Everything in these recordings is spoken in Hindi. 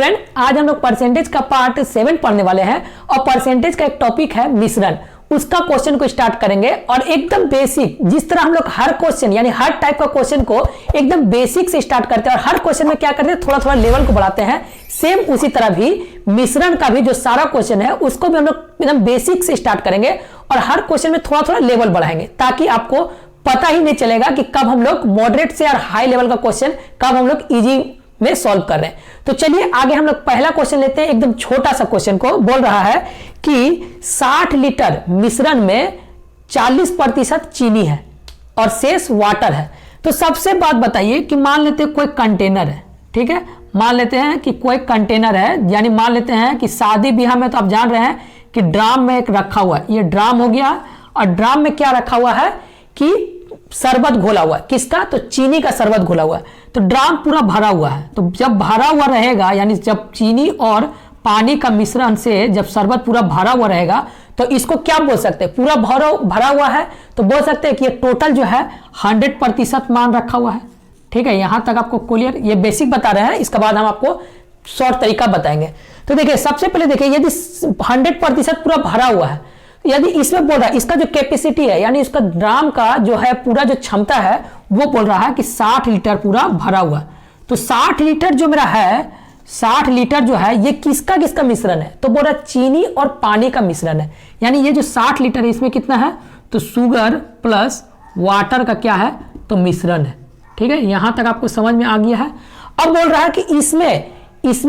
फ्रेंड, आज हम लोग परसेंटेज का पार्ट 7 पढ़ने वाले हैं और परसेंटेज का एक टॉपिक है मिश्रण। उसका क्वेश्चन को स्टार्ट करेंगे और एकदम बेसिक, जिस तरह हम लोग हर क्वेश्चन यानी हर टाइप का क्वेश्चन को एकदम बेसिक से स्टार्ट करते हैं और हर क्वेश्चन में क्या करते हैं, थोड़ा थोड़ा लेवल को बढ़ाते हैं। सेम उसी तरह भी मिश्रण का भी जो सारा क्वेश्चन है उसको भी हम लोग एकदम बेसिक से स्टार्ट करेंगे और हर क्वेश्चन में थोड़ा थोड़ा लेवल बढ़ाएंगे, ताकि आपको पता ही नहीं चलेगा कि कब हम लोग मॉडरेट से और हाई लेवल का क्वेश्चन कब हम लोग इजी में सॉल्व कर रहे हैं। तो चलिए आगे हम लोग पहला क्वेश्चन लेते हैं। एकदम छोटा सा क्वेश्चन को बोल रहा है कि 60 लीटर मिश्रण में 40% चीनी है और शेष वाटर है। तो सबसे बात बताइए कि मान लेते हैं कोई कंटेनर है, ठीक है, मान लेते हैं कि कोई कंटेनर है, यानी मान लेते हैं कि शादी ब्याह में तो आप जान रहे हैं कि ड्राम में एक रखा हुआ है, ये ड्राम हो गया और ड्राम में क्या रखा हुआ है कि शरबत घोला हुआ है। किसका? तो चीनी का शरबत घोला हुआ है। तो ड्राम पूरा भरा हुआ है, तो जब भरा हुआ रहेगा यानी जब चीनी और पानी का मिश्रण से जब शरबत पूरा भरा हुआ रहेगा तो इसको क्या बोल सकते हैं? पूरा भरा हुआ है तो बोल सकते हैं कि ये टोटल जो है 100% मान रखा हुआ है। ठीक है, यहां तक आपको क्लियर? ये बेसिक बता रहे हैं, इसके बाद हम आपको शॉर्ट तरीका बताएंगे। तो देखिए, सबसे पहले देखिए, यदि 100% पूरा भरा हुआ है, यदि इसमें बोल रहा है इसका जो कैपेसिटी है यानी इसका ड्राम का जो है पूरा जो क्षमता है वो बोल रहा है कि 60 लीटर पूरा भरा हुआ। तो 60 लीटर जो मेरा है, 60 लीटर जो है ये किसका किसका मिश्रण है? तो बोल रहा है चीनी और पानी का मिश्रण है। यानी ये जो 60 लीटर है इसमें कितना है? तो शुगर प्लस वाटर का क्या है? तो मिश्रण है। ठीक है, यहां तक आपको समझ में आ गया है। अब बोल रहा है कि इसमें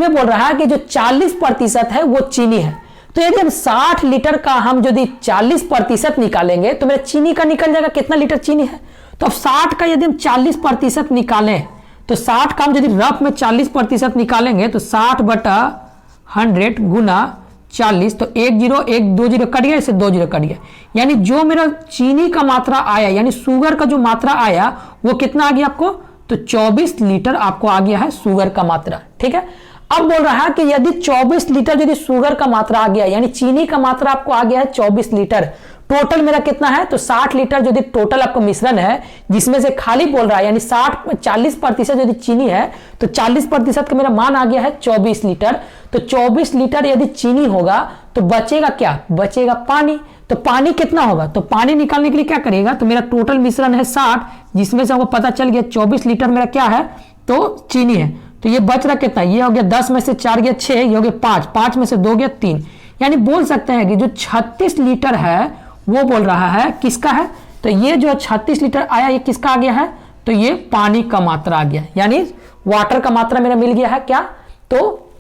बोल रहा है कि जो 40% है वो चीनी है। तो यदि हम 60 लीटर का हम यदि 40% निकालेंगे तो मेरा चीनी का निकल जाएगा कितना लीटर चीनी है। तो अब 60 का यदि हम 40% निकालें तो 60 का हम यदि रफ में 40% निकालेंगे तो 60/100 गुना 40, तो 1 0 1 2 0 कट गया, इससे 2 0 कट गया। यानी जो मेरा चीनी का मात्रा आया यानी शुगर का जो मात्रा आया वो कितना आ गया आपको? तो 24 लीटर आपको आ गया है शुगर का मात्रा। ठीक है, अब बोल रहा है कि यदि 24 लीटर यदि शुगर का मात्रा आ गया यानी चीनी का मात्रा आपको आ गया है 24 लीटर, टोटल मेरा कितना है? तो 60 लीटर यदि टोटल आपको मिश्रण है जिसमें से खाली बोल रहा है यानी 40% यदि चीनी है तो 40% का मेरा मान आ गया है 24 लीटर। तो 24 लीटर यदि चीनी होगा तो बचेगा क्या? बचेगा पानी। तो पानी कितना होगा? तो पानी निकालने के लिए क्या करेगा? तो मेरा टोटल मिश्रण है 60, जिसमें से हमको पता चल गया 24 लीटर मेरा क्या है? तो चीनी है। तो ये बच रहा कितना? ये हो गया 10 में से 4 गया 6, ये हो गया 5, 5 में से 2 गया 3। यानी बोल सकते हैं कि जो 36 लीटर है वो बोल रहा है किसका है? तो ये जो 36 लीटर आया ये किसका आ गया है? तो ये पानी का मात्रा आ गया, यानी वाटर का मात्रा मेरा मिल गया है क्या? तो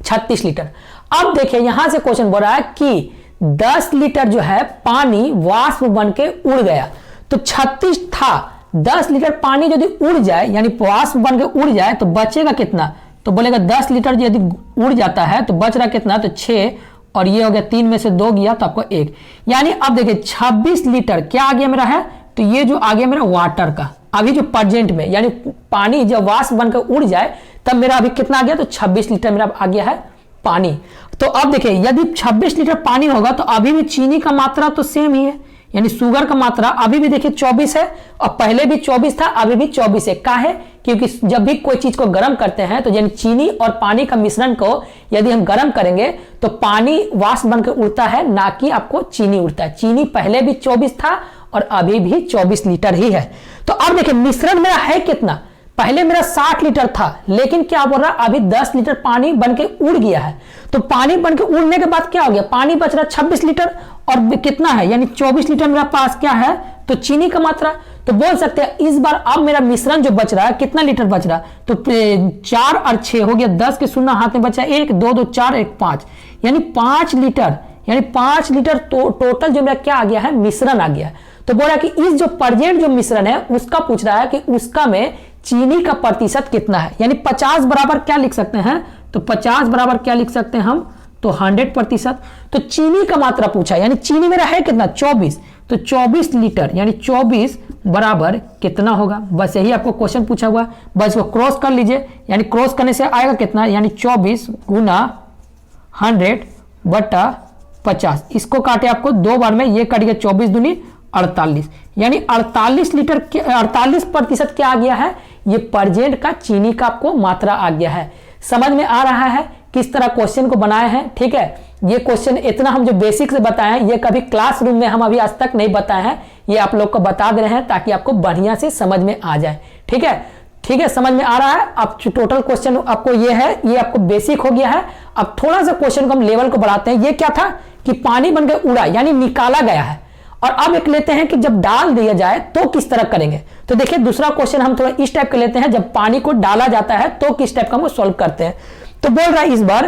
36 लीटर। अब देखिए यहां से क्वेश्चन बोल रहा है कि 10 लीटर जो है पानी वाष्प बन के उड़ गया। तो 36 था, 10 लीटर पानी यदि उड़ जाए यानी वाष्प बन के उड़ जाए तो बचेगा कितना? तो बोलेगा 10 लीटर यदि उड़ जाता है तो बच रहा कितना? तो 6, और ये हो गया 3 में से 2 गया तो आपको 1। यानी अब देखिए 26 लीटर क्या आ गया मेरा है? तो ये जो आ गया मेरा वाटर का, अभी जो प्रेजेंट में यानी पानी जब वाष्प बनकर उड़ जाए तब मेरा अभी कितना आ गया? तो 26 लीटर मेरा आ गया है पानी। तो अब देखिए यदि 26 लीटर पानी होगा तो अभी भी चीनी का मात्रा तो सेम ही है, यानी शुगर का मात्रा अभी भी देखिए 24 है और पहले भी 24 था, अभी भी 24 है। क्या है? क्योंकि जब भी कोई चीज को गर्म करते हैं तो यानी चीनी और पानी का मिश्रण को यदि हम गर्म करेंगे तो पानी वाष्प बनकर उड़ता है, ना कि आपको चीनी उड़ता है। चीनी पहले भी 24 था और अभी भी 24 लीटर ही है। तो अब देखिए मिश्रण मेरा है कितना? पहले मेरा 60 लीटर था, लेकिन क्या बोल रहा? अभी 10 लीटर पानी बनके उड़ गया है। तो पानी बनके उड़ने के बाद क्या हो गया? पानी बच रहा 26 लीटर और कितना है? यानी 24 लीटर मेरा पास क्या है? तो चीनी का मात्रा। तो बोल सकते हैं इस बार अब मेरा मिश्रण जो बच रहा है कितना लीटर बच रहा? तो 4 और 6 हो गया 10 के शून्य हाथ में बचा 1, 2 2 4 1 5, यानी 5 लीटर, यानी 5 लीटर टोटल जो मेरा क्या आ गया है? मिश्रण आ गया। तो बोल रहा है कि इस जो प्रेजेंट जो मिश्रण है उसका पूछ रहा है कि उसका में चीनी का प्रतिशत कितना है। यानी 50 बराबर क्या लिख सकते हैं? तो 50 बराबर क्या लिख सकते हैं हम? तो 100%। तो चीनी का मात्रा पूछा, यानी चीनी मेरा है कितना? 24। तो 24 लीटर यानी 24 बराबर कितना होगा? बस यही आपको क्वेश्चन पूछा हुआ, बस वो क्रॉस कर लीजिए। यानी क्रॉस करने से आएगा कितना? यानी 24 गुना 100/50। इसको काटे आपको 2 बार में, ये कट गया 24 दूनी 48, यानी 48 लीटर 48% क्या आ गया है? ये प्रेजेंट का चीनी का आपको मात्रा आ गया है। समझ में आ रहा है किस तरह क्वेश्चन को बनाए हैं, ठीक है। ये क्वेश्चन इतना हम जो बेसिक से बताए हैं, ये कभी क्लासरूम में हम अभी आज तक नहीं बताए हैं, ये आप लोग को बता दे रहे हैं ताकि आपको बढ़िया से समझ में आ जाए, ठीक है। ठीक है, समझ में आ रहा है। अब टोटल क्वेश्चन आपको ये है, ये आपको बेसिक हो गया है। अब थोड़ा सा क्वेश्चन को हम लेवल को बढ़ाते हैं। ये क्या था कि पानी बन के उड़ा, यानी निकाला गया है। और अब एक लेते हैं कि जब डाल दिया जाए तो किस तरह करेंगे। तो देखिए दूसरा क्वेश्चन हम थोड़ा इस टाइप का लेते हैं, जब पानी को डाला जाता है तो किस टाइप का हम सॉल्व करते हैं। तो बोल रहा है इस बार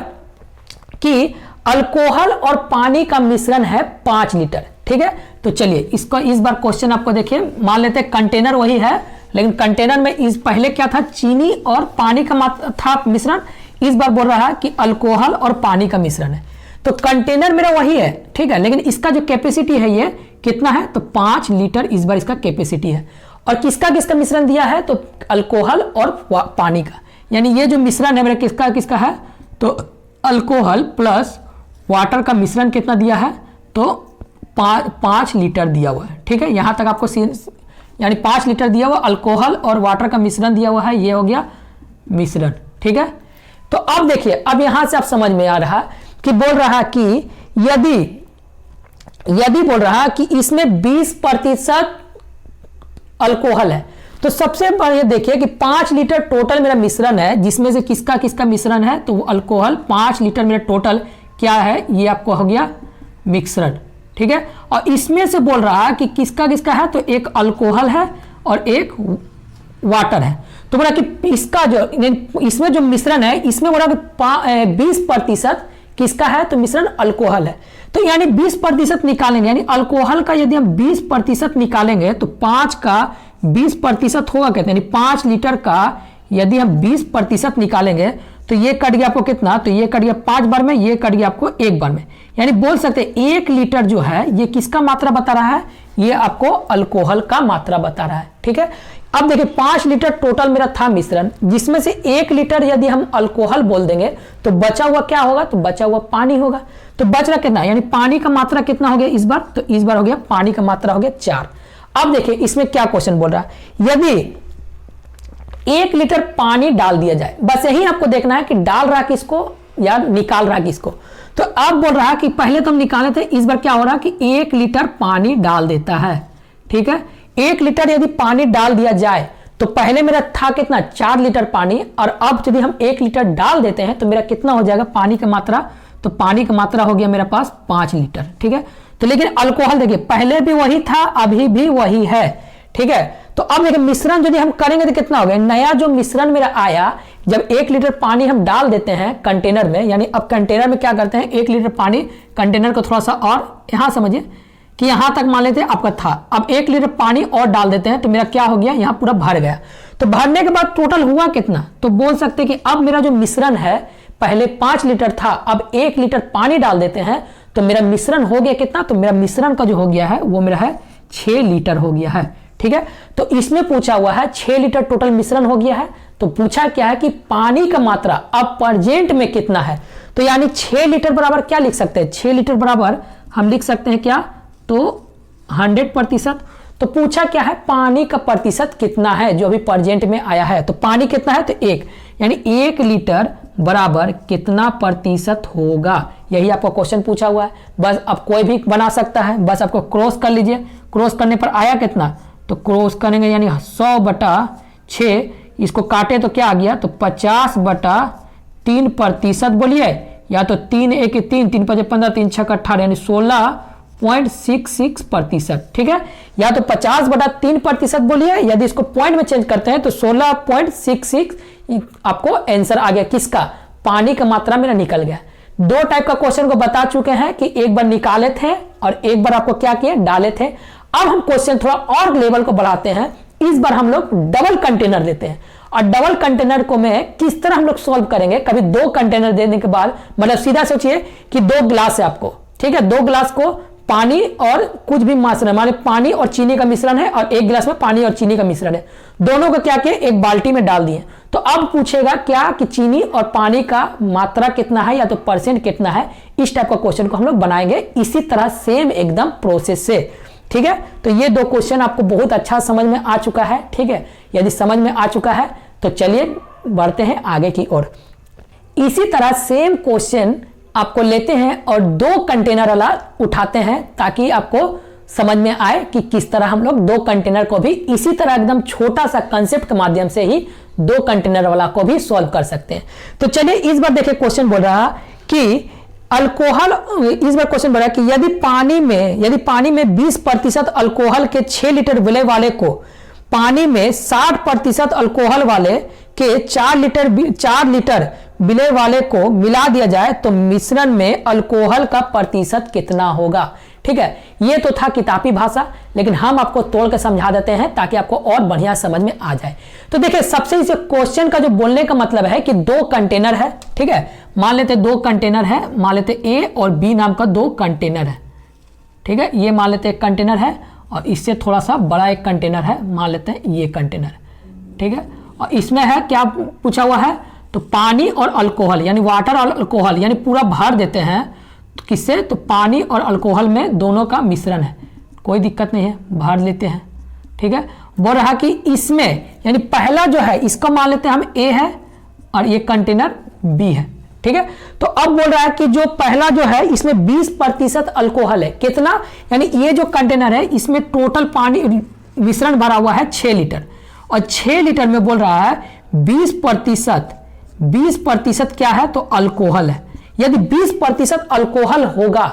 कि अल्कोहल और पानी का मिश्रण है 5 लीटर, ठीक है। तो चलिए इसको इस बार क्वेश्चन आपको देखिए, मान लेते हैं कंटेनर वही है, लेकिन कंटेनर में इस पहले क्या था, चीनी और पानी का था मिश्रण। इस बार बोल रहा है कि अल्कोहल और पानी का मिश्रण है। तो कंटेनर मेरा वही है, ठीक है, लेकिन इसका जो कैपेसिटी है ये कितना है, तो 5 लीटर इस बार इसका कैपेसिटी है। और किसका किसका मिश्रण दिया है, तो अल्कोहल और पानी का, यानी ये जो मिश्रण है मेरा किसका किसका है, तो अल्कोहल प्लस वाटर का मिश्रण कितना दिया है, तो 5 लीटर दिया हुआ है, ठीक है। यहां तक आपको यानी 5 लीटर दिया हुआ, अल्कोहल और वाटर का मिश्रण दिया हुआ है, ये हो गया मिश्रण, ठीक है। तो अब देखिए, अब यहां से आप समझ में आ रहा कि बोल रहा कि यदि बोल रहा कि इसमें 20% अल्कोहल है, तो सबसे बढ़िया देखिए कि 5 लीटर टोटल मेरा मिश्रण है, जिसमें से किसका किसका मिश्रण है, तो अल्कोहल 5 लीटर मेरा टोटल क्या है, ये आपको हो गया मिश्रण, ठीक है। और इसमें से बोल रहा कि किसका किसका है, तो एक अल्कोहल है और एक वाटर है। तो बोला कि इसका जो इसमें जो मिश्रण है, इसमें बोला कि 20% किसका है, तो मिश्रण अल्कोहल है। तो यानी 20% निकालेंगे, यानी अल्कोहल का यदि हम 20% निकालेंगे तो 5 का 20% होगा कहते हैं, यानी 5 लीटर का यदि हम 20% निकालेंगे तो ये कट गया आपको कितना, तो ये कट गया 5 बार में, ये कट गया आपको 1 बार में। यानी बोल सकते हैं 1 लीटर जो है ये किसका मात्रा बता रहा है, ये आपको अल्कोहल का मात्रा बता रहा है, ठीक है। अब देखिए 5 लीटर टोटल मेरा था मिश्रण, जिसमें से 1 लीटर यदि हम अल्कोहल बोल देंगे तो बचा हुआ क्या होगा, तो बचा हुआ पानी होगा। तो बच रहा कितना, यानी पानी का मात्रा कितना हो गया इस बार, तो इस बार हो गया पानी का मात्रा हो गया 4। अब देखिए इसमें क्या क्वेश्चन बोल रहा है, यदि 1 लीटर पानी डाल दिया जाए, बस यही आपको देखना है कि डाल रहा किसको या निकाल रहा किसको। तो अब बोल रहा कि पहले तो हम निकाले थे, इस बार क्या हो रहा कि 1 लीटर पानी डाल देता है, ठीक है। 1 लीटर यदि पानी डाल दिया जाए तो पहले मेरा था कितना 4 लीटर पानी, और अब यदि हम 1 लीटर डाल देते हैं तो मेरा कितना हो जाएगा पानी का मात्रा, तो पानी का मात्रा हो गया मेरे पास 5 लीटर, ठीक है। तो लेकिन अल्कोहल देखिए पहले भी वही था, अभी भी वही है, ठीक है। तो अब देखिए मिश्रण यदि हम करेंगे तो कितना हो गया, नया जो मिश्रण मेरा आया, जब 1 लीटर पानी हम डाल देते हैं कंटेनर में, यानी अब कंटेनर में क्या करते हैं, 1 लीटर पानी कंटेनर को थोड़ा सा और यहां समझिए कि यहां तक मान लेते हैं आपका था, अब 1 लीटर पानी और डाल देते हैं तो मेरा क्या हो गया, यहां पूरा भर गया। तो भरने के बाद टोटल हुआ कितना, तो बोल सकते हैं कि अब मेरा जो मिश्रण है पहले 5 लीटर था, अब 1 लीटर पानी डाल देते हैं तो मेरा मिश्रण हो गया कितना, तो मेरा मिश्रण का जो हो गया है वो मेरा है 6 लीटर हो गया है, ठीक है। तो इसमें पूछा हुआ है 6 लीटर टोटल मिश्रण हो गया है। तो पूछा क्या है कि पानी का मात्रा अब प्रेजेंट में कितना है, तो यानी 6 लीटर बराबर क्या लिख सकते हैं, 6 लीटर बराबर हम लिख सकते हैं क्या, तो 100%। तो पूछा क्या है पानी का प्रतिशत कितना है जो अभी प्रेजेंट में आया है, तो पानी कितना है, तो 1, यानी 1 लीटर बराबर कितना प्रतिशत होगा, यही आपको क्वेश्चन पूछा हुआ है। बस अब कोई भी बना सकता है, बस आपको क्रॉस कर लीजिए, क्रॉस करने पर आया कितना, तो क्रॉस करेंगे यानी 100/6, इसको काटे तो क्या आ गया, तो 50/3% बोलिए, या तो 3 1 3 3 5 15 3 6 18 यानी 16.66%, ठीक है। या तो 50/3% बोलिए, यदि इसको पॉइंट में चेंज करते हैं तो 16.66 आपको आंसर आ गया, किसका, पानी का मात्रा मेरा निकल गया। 2 टाइप का क्वेश्चन को बता चुके हैं कि एक बार निकाले थे और एक बार आपको क्या किए, डाले थे। अब हम क्वेश्चन थोड़ा और लेवल को बढ़ाते हैं, इस बार हम लोग डबल कंटेनर देते हैं, और डबल कंटेनर को में किस तरह हम लोग सॉल्व करेंगे। कभी 2 कंटेनर देने के बाद, मतलब सीधा सोचिए कि 2 गिलास है आपको, ठीक है, 2 गिलास को पानी और कुछ भी मिश्रण, माने पानी और चीनी का मिश्रण है, और 1 गिलास में पानी और चीनी का मिश्रण है, दोनों को क्या किए, एक बाल्टी में डाल दिए। तो अब पूछेगा क्या कि चीनी और पानी का मात्रा कितना है या तो परसेंट कितना है, इस टाइप का क्वेश्चन को हम लोग बनाएंगे इसी तरह सेम एकदम प्रोसेस से, ठीक है। तो ये 2 क्वेश्चन आपको बहुत अच्छा समझ में आ चुका है, ठीक है। यदि समझ में आ चुका है तो चलिए बढ़ते हैं आगे की ओर। इसी तरह सेम क्वेश्चन आपको लेते हैं और 2 कंटेनर वाला उठाते हैं ताकि आपको समझ में आए कि किस तरह हम लोग 2 कंटेनर को भी इसी तरह एकदम छोटा सा कंसेप्ट के माध्यम से ही 2 कंटेनर वाला को भी सॉल्व कर सकते हैं। तो चलिए इस बार देखिए क्वेश्चन बोल रहा कि अल्कोहल, इस बार क्वेश्चन बोल रहा है कि यदि पानी में 20% अल्कोहल के 6 लीटर विलय वाले को पानी में 60% अल्कोहल वाले के 4 लीटर विलय वाले को मिला दिया जाए तो मिश्रण में अल्कोहल का प्रतिशत कितना होगा। ठीक है, ये तो था किताबी भाषा, लेकिन हम आपको तोड़ के समझा देते हैं ताकि आपको और बढ़िया समझ में आ जाए। तो देखिए सबसे इस क्वेश्चन का जो बोलने का मतलब है कि 2 कंटेनर है। ठीक है, मान लेते 2 कंटेनर है, मान लेते ए और बी नाम का 2 कंटेनर है। ठीक है, ये मान लेते एक कंटेनर है और इससे थोड़ा सा बड़ा एक कंटेनर है, मान लेते हैं ये कंटेनर। ठीक है, और इसमें है क्या पूछा हुआ है, तो पानी और अल्कोहल यानी वाटर और अल्कोहल यानी पूरा भर देते हैं। तो किससे, तो पानी और अल्कोहल में दोनों का मिश्रण है, कोई दिक्कत नहीं है, भर लेते हैं। ठीक है, बोल रहा कि इसमें यानी पहला जो है इसको मान लेते हैं हम ए है और ये कंटेनर बी है। ठीक है, तो अब बोल रहा है कि जो पहला जो है इसमें 20% अल्कोहल है, कितना, यानी ये जो कंटेनर है इसमें टोटल पानी मिश्रण भरा हुआ है 6 लीटर और 6 लीटर में बोल रहा है 20% क्या है, तो अल्कोहल है। यदि 20% अल्कोहल होगा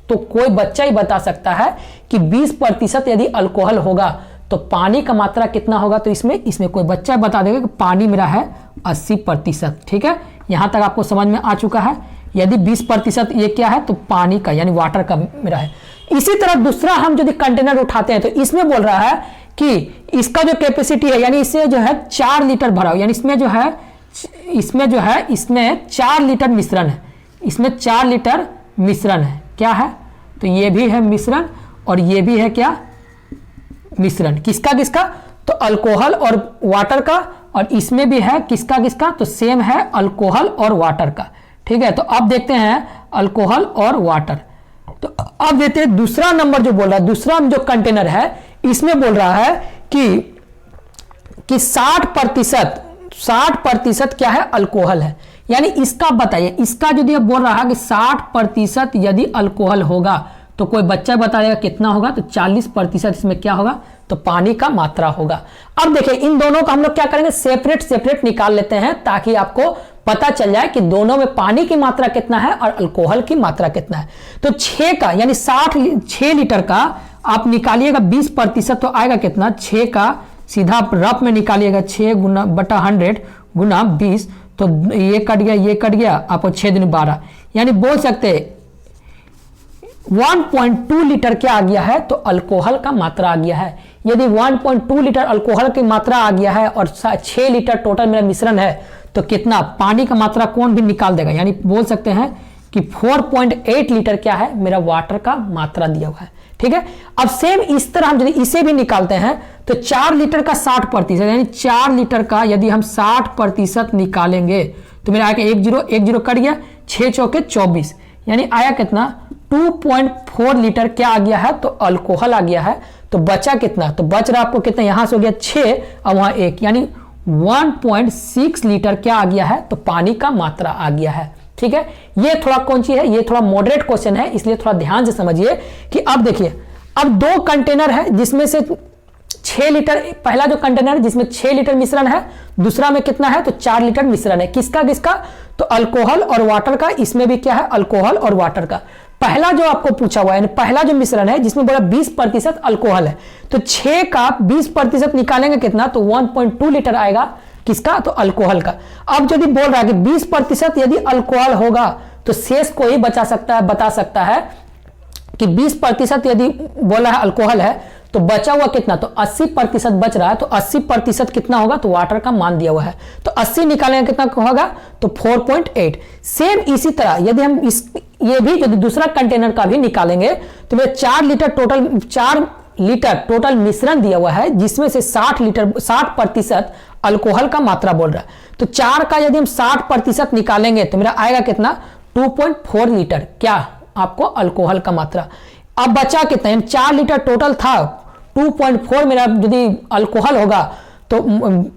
तो कोई बच्चा ही बता सकता है कि 20% यदि अल्कोहल होगा तो पानी का मात्रा कितना होगा। तो इसमें कोई बच्चा बता देगा कि पानी मेरा है 80%। ठीक है, यहां तक आपको समझ में आ चुका है। यदि 20% ये क्या है, तो पानी का यानी वाटर का मेरा है। इसी तरह दूसरा हम यदि कंटेनर उठाते हैं तो इसमें बोल रहा है कि इसका जो कैपेसिटी है यानी इससे जो है 4 लीटर भरा हो, यानी इसमें 4 लीटर मिश्रण है, इसमें 4 लीटर मिश्रण है। क्या है, तो ये भी है मिश्रण और ये भी है क्या, मिश्रण। किसका, तो अल्कोहल और वाटर का, और इसमें भी है किसका, तो सेम है अल्कोहल और वाटर का। ठीक है, तो अब देखते हैं अल्कोहल और वाटर। तो अब देखते हैं दूसरा नंबर जो बोल रहा है, दूसरा जो कंटेनर है इसमें बोल रहा है कि 60% क्या है, अल्कोहल है। यानी इसका बताइए, इसका यदि अब बोल रहा है कि 60% यदि अल्कोहल होगा तो कोई बच्चा बताएगा कितना होगा, तो 40% इसमें क्या होगा, तो पानी का मात्रा होगा। अब देखिए इन दोनों का हम लोग क्या करेंगे, सेपरेट निकाल लेते हैं ताकि आपको पता चल जाए कि दोनों में पानी की मात्रा कितना है और अल्कोहल की मात्रा कितना है। तो 6 का यानी 6 लीटर का आप निकालिएगा 20%, तो आएगा कितना, 6 का सीधा रफ में निकालिएगा 6 गुना बटा 100 गुना 20, तो ये कट गया आपको 6 दिन 12, यानी बोल सकते 1.2 लीटर क्या आ गया है, तो अल्कोहल का मात्रा आ गया है। यदि 1.2 लीटर अल्कोहल की मात्रा आ गया है और 6 लीटर टोटल मेरा मिश्रण है तो कितना पानी का मात्रा कौन भी निकाल देगा, यानी बोल सकते हैं कि 4.8 लीटर क्या है, मेरा वाटर का मात्रा दिया हुआ है। ठीक है, अब सेम इस तरह हम यदि इसे भी निकालते हैं तो 4 लीटर का 60% यानी 4 लीटर का यदि हम 60% निकालेंगे तो मेरा आएगा 1 0 कट गया, 6 चौके 24, यानी आया कितना 2.4 लीटर क्या आ गया है, तो अल्कोहल आ गया है। तो बचा कितना, तो बच रहा आपको कितना, यहां से हो गया 6 और वहां 1, यानी 1.6 लीटर क्या आ गया है, तो पानी का मात्रा आ गया है। ठीक है, ये थोड़ा कौन सी है, ये थोड़ा मॉडरेट क्वेश्चन है, इसलिए थोड़ा ध्यान से समझिए कि अब देखिए अब 2 कंटेनर है जिसमें से 6 लीटर, पहला जो कंटेनर है जिसमें 6 लीटर मिश्रण है, दूसरा में कितना है, तो 4 लीटर मिश्रण है। किसका, तो अल्कोहल और वाटर का, इसमें भी क्या है, अल्कोहल और वाटर का। पहला जो आपको पूछा हुआ है, पहला जो मिश्रण है जिसमें बोला 20% अल्कोहल है, तो 6 का 20% निकालेंगे कितना, तो 1.2 लीटर आएगा। किसका, तो अल्कोहल का। अब यदि बोल रहा है कि 20% यदि अल्कोहल होगा तो शेष को ही बता सकता है कि 20% यदि बोला है अल्कोहल है तो बचा हुआ कितना, तो 80% बच रहा है, तो 80% कितना होगा, तो वाटर का मान दिया हुआ है, तो 80 निकालेंगे कितना होगा, तो 4.8। सेम इसी तरह यदि हम ये भी यदि दूसरा कंटेनर का भी निकालेंगे तो मेरे 4 लीटर टोटल मिश्रण दिया हुआ है जिसमें से 60% अल्कोहल का मात्रा बोल रहा है। तो 4 का यदि हम 60% निकालेंगे तो मेरा आएगा कितना, 2.4 लीटर क्या आपको अल्कोहल का मात्रा। अब बचा कितना, 4 लीटर टोटल था, 2.4 मेरा यदि अल्कोहल होगा तो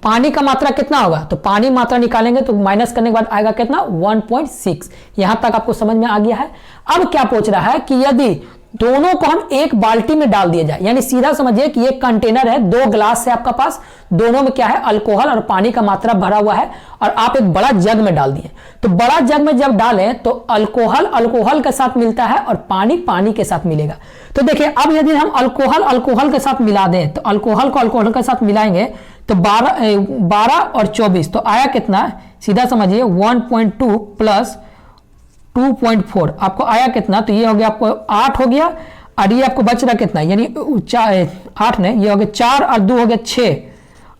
पानी का मात्रा कितना होगा, तो पानी मात्रा निकालेंगे तो माइनस करने के बाद आएगा कितना 1.6। यहां तक आपको समझ में आ गया है। अब क्या पूछ रहा है कि यदि दोनों को हम एक बाल्टी में डाल दिया जाए, यानी सीधा समझिए कि एक कंटेनर है, 2 ग्लास है आपका पास, दोनों में क्या है अल्कोहल और पानी का मात्रा भरा हुआ है और आप एक बड़ा जग में डाल दिए। तो बड़ा जग में जब डालें तो अल्कोहल अल्कोहल के साथ मिलता है और पानी पानी के साथ मिलेगा। तो देखिए अब यदि हम अल्कोहल अल्कोहल के साथ मिला दें, तो अल्कोहल को अल्कोहल के साथ मिलाएंगे तो 12 और 24 तो आया कितना, सीधा समझिए 1.2 प्लस 2.4 आपको आया कितना, तो ये हो गया आपको 8 हो गया और ये आपको बच रहा कितना, यानी 8 ने ये हो गया 4 और 2 हो गया 6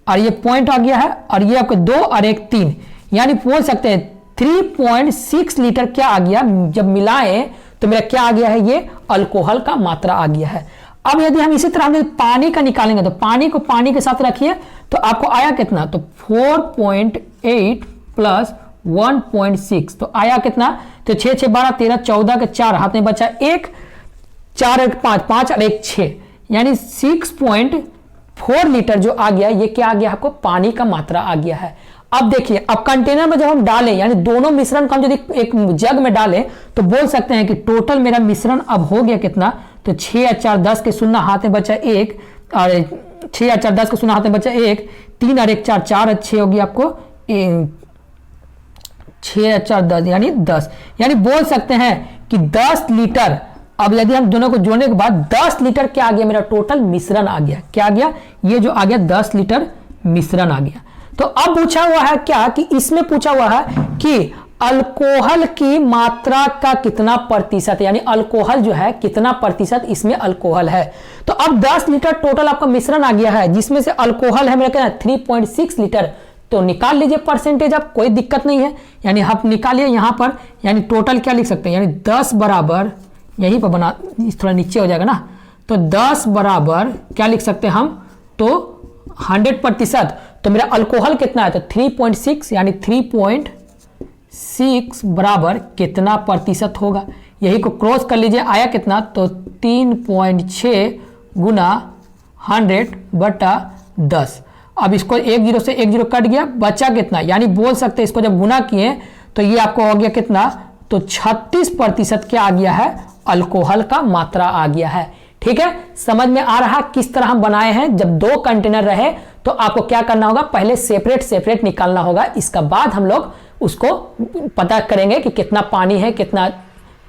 और ये पॉइंट आ गया है और ये आपको 2 और 1 3, यानी बोल सकते हैं 3.6 लीटर क्या आ गया। जब मिलाएं तो मेरा क्या आ गया है, ये अल्कोहल का मात्रा आ गया है। अब यदि हम इसी तरह हम पानी का निकालेंगे तो पानी को पानी के साथ रखिए तो आपको आया कितना, तो 4.8 प्लस 1.6 तो आया कितना, तो 6 6 12 13 14 के 4 हाथ में बचा 1 4 1 5 5 और 1 6, यानी 6.4 लीटर जो आ गया, ये क्या आ गया आपको पानी का मात्रा आ गया है। अब देखिए अब कंटेनर में जब हम डालें, यानी दोनों मिश्रण को हम यदि एक जग में डालें तो बोल सकते हैं कि टोटल मेरा मिश्रण अब हो गया कितना, तो 6 और 4 10 के 0 हाथ में बचा 1 और 6 और 4 10 के 0 हाथ में बचा 1 3 और 1 4 4 और 6 होगी आपको 6 और 4 10 यानी 10, यानी बोल सकते हैं कि 10 लीटर। अब यदि हम दोनों को जोड़ने के बाद 10 लीटर क्या आ गया, मेरा टोटल मिश्रण आ गया, क्या आ गया, ये जो आ गया 10 लीटर मिश्रण आ गया। तो अब पूछा हुआ है क्या, कि इसमें पूछा हुआ है कि अल्कोहल की मात्रा का कितना प्रतिशत, यानी अल्कोहल जो है कितना प्रतिशत इसमें अल्कोहल है। तो अब 10 लीटर टोटल आपका मिश्रण आ गया है, जिसमें से अल्कोहल है मेरा क्या 3.6 लीटर, तो निकाल लीजिए परसेंटेज आप, कोई दिक्कत नहीं है। यानी आप निकालिए यहां पर, यानी टोटल क्या लिख सकते हैं, यानी 10 बराबर, यहीं पर बना थोड़ा नीचे हो जाएगा ना, तो 10 बराबर क्या लिख सकते हैं हम, तो 100%। तो मेरा अल्कोहल कितना है, तो 3.6 यानी 3.6 बराबर कितना प्रतिशत होगा, यही को क्रॉस कर लीजिए, आया कितना, तो 3.6 गुना 100/10। अब इसको 1 0 से 1 0 कट गया, बचा कितना, यानी बोल सकते हैं इसको जब गुना किए तो ये आपको हो गया कितना, तो 36% क्या आ गया है, अल्कोहल का मात्रा आ गया है। ठीक है, समझ में आ रहा किस तरह हम बनाए हैं। जब 2 कंटेनर रहे तो आपको क्या करना होगा, पहले सेपरेट सेपरेट निकालना होगा, इसका बाद हम लोग उसको पता करेंगे कि कितना पानी है कितना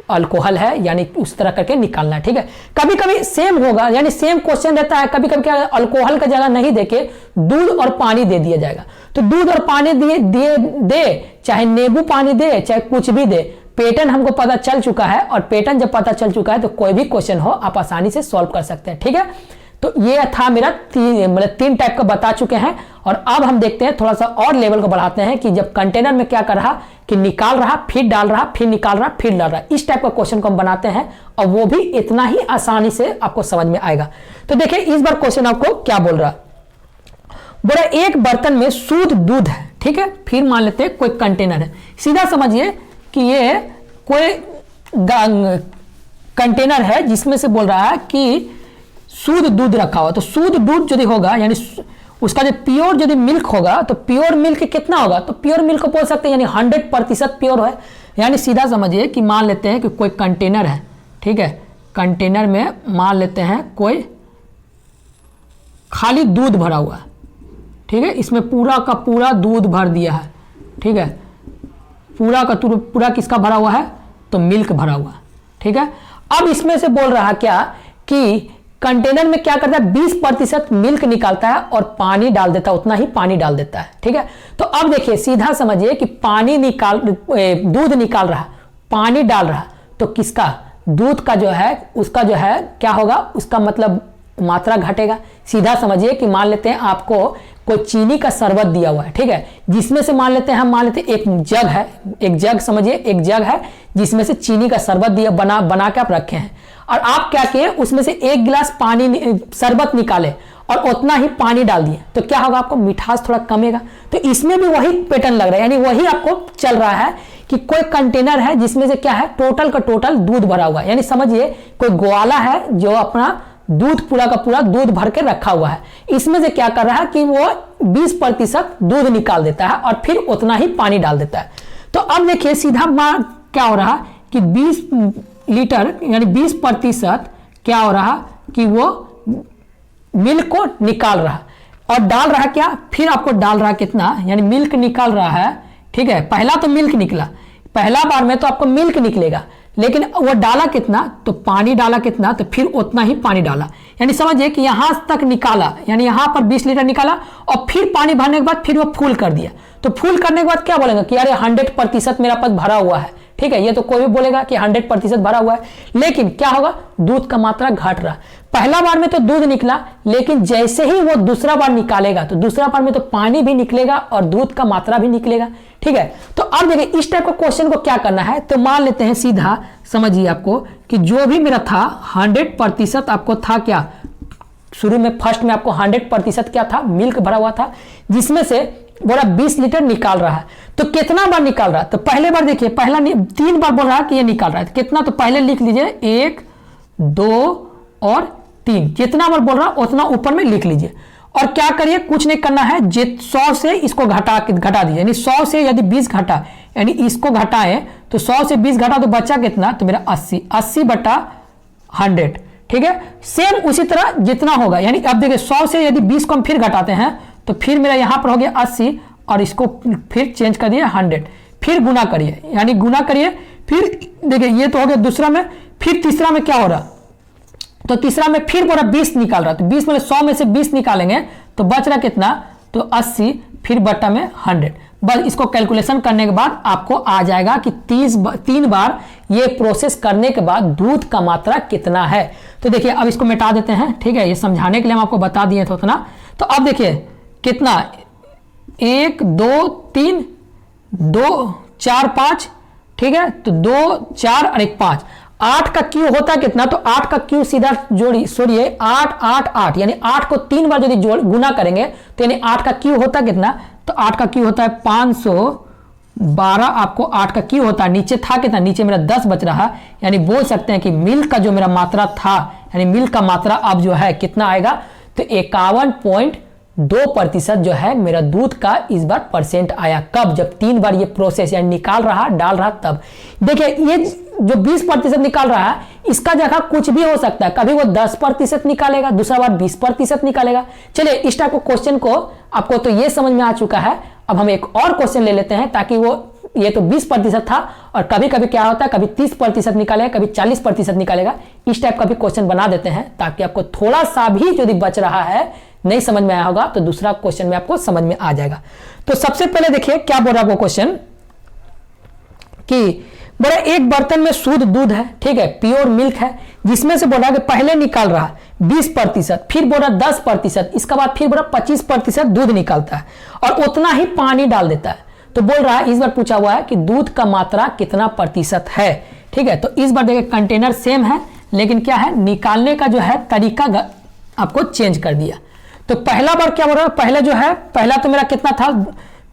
अल्कोहल है, यानी उस तरह करके निकालना है। ठीक है, कभी कभी सेम होगा, यानी सेम क्वेश्चन रहता है, कभी कभी क्या अल्कोहल का जगह नहीं देके दूध और पानी दे दिया जाएगा, तो दूध और पानी दे चाहे नींबू पानी दे चाहे कुछ भी दे, पैटर्न हमको पता चल चुका है, और पैटर्न जब पता चल चुका है तो कोई भी क्वेश्चन हो आप आसानी से सॉल्व कर सकते हैं। ठीक है, तो ये था मेरा 3 टाइप का बता चुके हैं। और अब हम देखते हैं थोड़ा सा और लेवल को बढ़ाते हैं कि जब कंटेनर में क्या कर रहा कि निकाल रहा फिर डाल रहा फिर निकाल रहा फिर डाल रहा, इस टाइप का क्वेश्चन को हम बनाते हैं, और वो भी इतना ही आसानी से आपको समझ में आएगा। तो देखिए इस बार क्वेश्चन आपको क्या बोल रहा, बोला एक बर्तन में शुद्ध दूध है। ठीक है, फिर मान लेते हैं कोई कंटेनर है, सीधा समझिए कि ये कोई कंटेनर है जिसमें से बोल रहा है कि शुद्ध दूध रखा हुआ, तो शुद्ध दूध यदि होगा यानी उसका जो प्योर यदि मिल्क होगा तो प्योर मिल्क कितना होगा, तो प्योर मिल्क को बोल सकते हैं यानी 100% प्योर है। यानी सीधा समझिए कि मान लेते हैं कि कोई कंटेनर है, ठीक है, कंटेनर में मान लेते हैं कोई खाली दूध भरा हुआ है, ठीक है, इसमें पूरा का पूरा दूध भर दिया है, ठीक है, पूरा का पूरा किसका भरा हुआ है, तो मिल्क भरा हुआ है। ठीक है, अब इसमें से बोल रहा क्या कि कंटेनर में क्या करता है 20% मिल्क निकालता है और पानी डाल देता है, उतना ही पानी डाल देता है। ठीक है, तो अब देखिए सीधा समझिए कि दूध निकाल रहा, पानी डाल रहा, तो किसका दूध का जो है उसका जो है क्या होगा, उसका मतलब मात्रा घटेगा। सीधा समझिए कि मान लेते हैं आपको कोई चीनी का शरबत दिया हुआ है, ठीक है, जिसमें से मान लेते हैं हम मान लेते हैं एक जग है, एक जग समझिए एक जग है जिसमें से चीनी का शरबत दिया बना के आप रखे हैं, और आप क्या किए उसमें से 1 गिलास पानी शरबत निकाले और उतना ही पानी डाल दिए, तो क्या होगा आपको मिठास थोड़ा कमेगा। तो इसमें भी वही पैटर्न लग रहा है, यानी वही आपको चल रहा है कि कोई कंटेनर है जिसमें से क्या है टोटल का टोटल दूध भरा हुआ है, यानी समझिए कोई ग्वाला है जो अपना दूध पूरा का पूरा दूध भर के रखा हुआ है, इसमें से क्या कर रहा है कि वो 20% दूध निकाल देता है और फिर उतना ही पानी डाल देता है। तो अब देखिए सीधा क्या हो रहा कि 20 लीटर यानी 20% क्या हो रहा कि वो मिल्क को निकाल रहा और डाल रहा क्या, फिर आपको डाल रहा कितना, यानी मिल्क निकाल रहा है, ठीक है। पहला तो मिल्क निकला, पहला बार में तो आपको मिल्क निकलेगा, लेकिन वो डाला कितना, तो पानी डाला कितना, तो फिर उतना ही पानी डाला। यानी समझिए कि यहां तक निकाला, यानी यहां पर 20 लीटर निकाला और फिर पानी भरने के बाद फिर वो फुल कर दिया। तो फुल करने के बाद क्या बोलेंगे कि अरे 100% मेरा पास भरा हुआ है, ठीक है। ये तो कोई भी बोलेगा कि 100% भरा हुआ है, लेकिन क्या होगा, दूध का मात्रा घट रहा। पहला बार में तो दूध निकला, लेकिन जैसे ही वो दूसरा बार निकालेगा तो दूसरा बार में तो पानी भी निकलेगा और दूध का मात्रा भी निकलेगा, ठीक है। तो अब देखिए इस टाइप का क्वेश्चन को क्या करना है, तो मान लेते हैं सीधा, समझिए आपको कि जो भी मेरा था 100% आपको था क्या, शुरू में फर्स्ट में आपको 100% क्या था, मिल्क भरा हुआ था, जिसमें से बोला 20 लीटर निकाल रहा है। तो कितना बार निकाल रहा है, तो पहले बार देखिए, पहला 3 बार बोल रहा है कि ये निकाल रहा है, कितना, तो पहले लिख लीजिए 1 2 और 3, जितना बार बोल रहा है उतना ऊपर में लिख लीजिए। और क्या करिए, कुछ नहीं करना है, 100 से इसको घटा दीजिए, यानी 100 से यदि 20 घटा, यानी इसको घटाए तो 100 से 20 घटा तो बचा कितना, तो मेरा 80/100, ठीक है। सेम उसी तरह जितना होगा, यानी अब देखिए 100 से यदि 20 को हम फिर घटाते हैं तो फिर मेरा यहां पर हो गया 80 और इसको फिर चेंज कर दिया 100, फिर गुना करिए, यानी गुना करिए, फिर देखिए ये तो हो गया दूसरा में, फिर तीसरा में क्या हो रहा, तो तीसरा में फिर पूरा 20 निकाल रहा, तो 20 में 100 में से 20 निकालेंगे तो बच रहा कितना, तो 80 फिर बटा में 100। बस इसको कैलकुलेशन करने के बाद आपको आ जाएगा कि 3 बार ये प्रोसेस करने के बाद दूध का मात्रा कितना है। तो देखिए अब इसको मिटा देते हैं, ठीक है, ये समझाने के लिए हम आपको बता दिए थे उतना। तो अब देखिए कितना, 1 2 3 2 4 5, ठीक है, तो 2 4 और 1 5, 8 का क्यू होता है कितना, तो 8 का क्यू सीधा छोड़िए 8 8 8, यानी 8 को 3 बार यदि गुना करेंगे तो यानी 8 का क्यू होता है कितना, तो 8 का क्यू होता है 512, आपको 8 का क्यू होता है, नीचे था कितना, नीचे मेरा 10 बच रहा, यानी बोल सकते हैं कि मिल्क का जो मेरा मात्रा था, यानी मिल्क का मात्रा अब जो है कितना आएगा, तो 51.2% जो है मेरा दूध का इस बार परसेंट आया। कब, जब 3 बार ये प्रोसेस यानी निकाल रहा डाल रहा तब। देखिए ये जो 20% निकाल रहा है, इसका जगह कुछ भी हो सकता है, कभी वो 10% निकालेगा, दूसरा बार 20% निकालेगा। चलिए इस टाइप को क्वेश्चन को आपको तो ये समझ में आ चुका है। अब हम एक और क्वेश्चन ले लेते हैं, ताकि वो ये तो 20% था और कभी कभी क्या होता है, कभी 30% निकालेगा, कभी 40% निकालेगा। इस टाइप का भी क्वेश्चन बना देते हैं, ताकि आपको थोड़ा सा भी यदि बच रहा है, नहीं समझ में आया होगा, तो दूसरा क्वेश्चन में आपको समझ में आ जाएगा। तो सबसे पहले देखिए क्या बोल रहा है वो क्वेश्चन, कि बोला एक बर्तन में शुद्ध दूध है, ठीक है, प्योर मिल्क है, जिसमें से बोला कि पहले निकाल रहा 20%, फिर बोला 10%, इसके बाद फिर बोला 25% दूध निकालता है और उतना ही पानी डाल देता है। तो बोल रहा है, इस बार पूछा हुआ है कि दूध का मात्रा कितना प्रतिशत है, ठीक है। तो इस बार देखिए कंटेनर सेम है, लेकिन क्या है, निकालने का जो है तरीका आपको चेंज कर दिया। तो पहला बार क्या बोल रहा है, पहले जो है, पहला तो मेरा कितना था,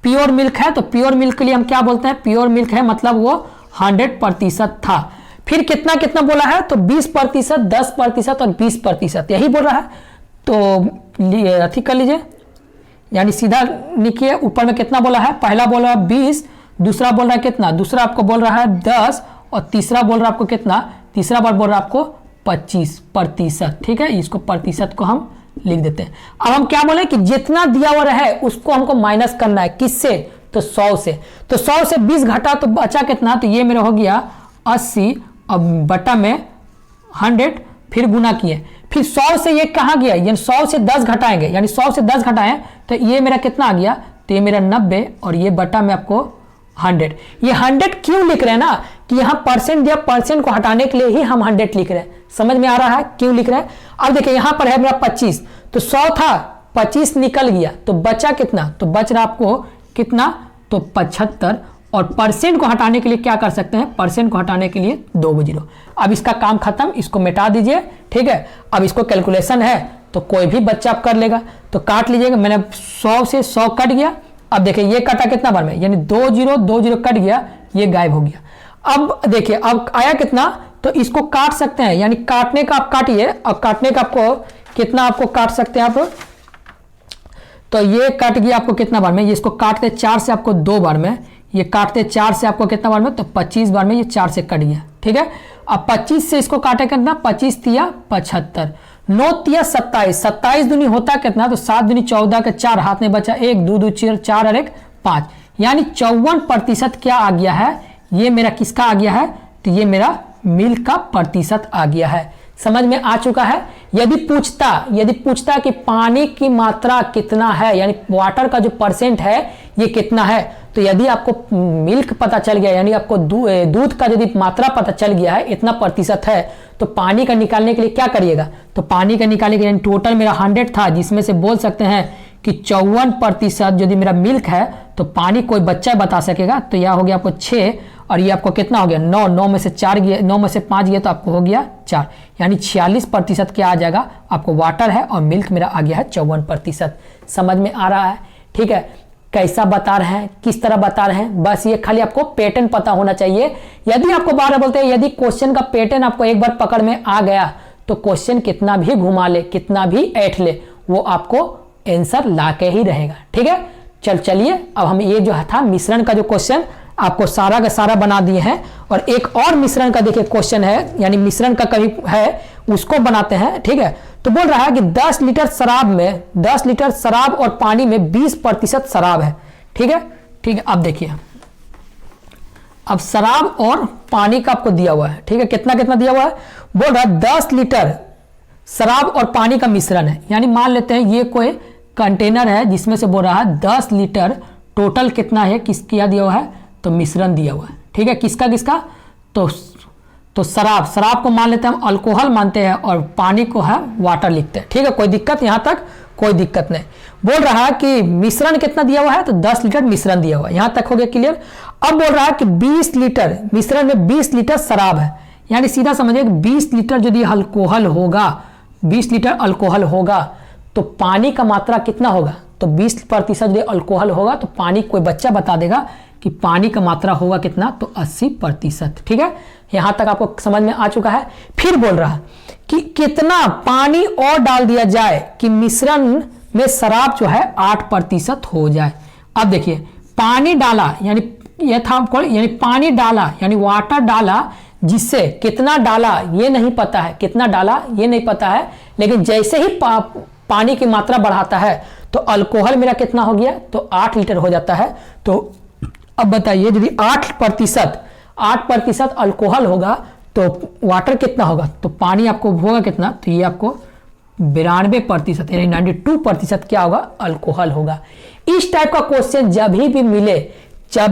प्योर मिल्क है, तो प्योर मिल्क के लिए हम क्या बोलते हैं, प्योर मिल्क है मतलब वो 100% था। फिर कितना कितना बोला है, तो 20%, 10% और 20%, यही बोल रहा है। तो अथी कर लीजिए, यानी सीधा लिखिए, ऊपर में कितना बोला है, पहला बोल रहा है 20, दूसरा बोल रहा है कितना, दूसरा आपको बोल रहा है 10 और तीसरा बोल रहा है आपको कितना, तीसरा बार बोल रहा है आपको 25%, ठीक है। इसको प्रतिशत को हम लिख देते हैं। अब हम क्या बोले कि जितना दिया हुआ है उसको हमको माइनस करना है, किससे, तो 100 से। तो 100 से 20 घटा तो बचा कितना, तो ये मेरा हो गया 80 और बटा में 100, फिर गुना किए, फिर 100 से ये कहाँ गया, यानी 100 से 10 घटाएंगे, यानी 100 से 10 घटाएं तो ये मेरा कितना आ गया, तो ये मेरा 90 और ये बटा में आपको 100। ये 100 क्यों लिख रहे हैं ना, कि यहाँ परसेंट दिया, परसेंट को हटाने के लिए ही हम 100 लिख रहे हैं। समझ में आ रहा है क्यों लिख रहे हैं। अब देखिए यहाँ पर है मेरा 25, तो 100 था, 25 निकल गया, तो बचा कितना, तो बच रहा आपको कितना, तो 75। और परसेंट को हटाने के लिए क्या कर सकते हैं, परसेंट को हटाने के लिए 2 0। अब इसका काम खत्म, इसको मिटा दीजिए, ठीक है। अब इसको कैलकुलेशन है तो कोई भी बच्चा आप कर लेगा, तो काट लीजिएगा। मैंने 100 से 100 कट गया। अब देखिए ये कटा कितना बार में, यानी 2 0 2 0 कट गया, ये गायब हो गया। अब देखिए अब आया कितना, तो इसको काट सकते हैं, यानी काटने का आप काटिए। अब काटने का आपको कितना आपको काट सकते हैं आप, तो ये कट गया आपको कितना बार में, ये इसको काटते 4 से आपको 2 बार में, ये काटते 4 से आपको कितना बार में, तो 25 बार में ये 4 से कट गया। ठीक है, अब 25 से इसको काटे कितना, 25 तिया 75, 9 तिया 27, 27 दूनी होता है कितना, तो 7 दूनी 14 के 4 हाथ में बचा 1, 2 2 4 और 1 5, यानी 54% क्या आ गया है, ये मेरा किसका आ गया है, तो ये मेरा मिल्क का प्रतिशत आ गया है। समझ में आ चुका है। यदि पूछता कि पानी की मात्रा कितना है, यानी वाटर का जो परसेंट है ये कितना है, तो यदि आपको मिल्क पता चल गया, यानी आपको दूध का यदि मात्रा पता चल गया है इतना प्रतिशत है, तो पानी का निकालने के लिए क्या करिएगा, तो पानी का निकालने के लिए टोटल मेरा 100 था, जिसमें से बोल सकते हैं कि 54% यदि मेरा मिल्क है तो पानी कोई बच्चा बता सकेगा, तो यह हो गया आपको 6 और ये आपको कितना हो गया 9, 9 में से 4 गया, 9 में से 5 गया तो आपको हो गया 4, यानी 46% क्या आ जाएगा आपको वाटर है और मिल्क मेरा आ गया है 54%। समझ में आ रहा है। ठीक है, कैसा बता रहे हैं, किस तरह बता रहे हैं, बस ये खाली आपको पैटर्न पता होना चाहिए। यदि आपको बार बोलते हैं यदि क्वेश्चन का पैटर्न आपको एक बार पकड़ में आ गया तो क्वेश्चन कितना भी घुमा ले, कितना भी ऐठ ले, वो आपको आंसर ला के ही रहेगा। ठीक है, चलिए अब हम ये जो था मिश्रण का जो क्वेश्चन आपको सारा का सारा बना दिए हैं, और एक और मिश्रण का देखिए क्वेश्चन है, यानी मिश्रण का कभी है उसको बनाते हैं। ठीक है, तो बोल रहा है कि 10 लीटर शराब और पानी में 20% शराब है। ठीक है, अब देखिए, अब शराब और पानी का आपको दिया हुआ है। ठीक है, कितना कितना दिया हुआ है, बोल रहा है 10 लीटर शराब और पानी का मिश्रण है, यानी मान लेते हैं ये कोई कंटेनर है जिसमें से बोल रहा है 10 लीटर टोटल कितना है, किसका दिया हुआ है, तो मिश्रण दिया हुआ है। ठीक है, किसका तो शराब को मान लेते हैं हम अल्कोहल मानते हैं, और पानी को है वाटर लिखते हैं। ठीक है, कोई दिक्कत, यहां तक कोई दिक्कत नहीं। बोल रहा है कि मिश्रण कितना दिया हुआ है, तो 10 लीटर मिश्रण दिया हुआ है, यहां तक हो गया क्लियर। अब बोल रहा है कि 20 लीटर मिश्रण में 20 लीटर शराब है, यानी सीधा समझिए 20 लीटर यदि अल्कोहल होगा, 20 लीटर अल्कोहल होगा तो पानी का मात्रा कितना होगा, तो 20% यदि अल्कोहल होगा तो पानी, कोई बच्चा बता देगा कि पानी का मात्रा होगा कितना, तो 80%। ठीक है, यहां तक आपको समझ में आ चुका है। फिर बोल रहा है कि कितना पानी और डाल दिया जाए कि मिश्रण में शराब जो है 8% हो जाए। अब देखिए, पानी डाला यानी यह था आपको, यानी पानी डाला यानी वाटर डाला, जिससे कितना डाला ये नहीं पता है, कितना डाला ये नहीं पता है, लेकिन जैसे ही पानी की मात्रा बढ़ाता है तो अल्कोहल मेरा कितना हो गया, तो 8 लीटर हो जाता है। तो अब बताइए यदि 8% अल्कोहल होगा तो वाटर कितना होगा, तो पानी आपको होगा कितना, तो ये आपको 92% यानी 92% क्या होगा, अल्कोहल होगा। इस टाइप का क्वेश्चन जब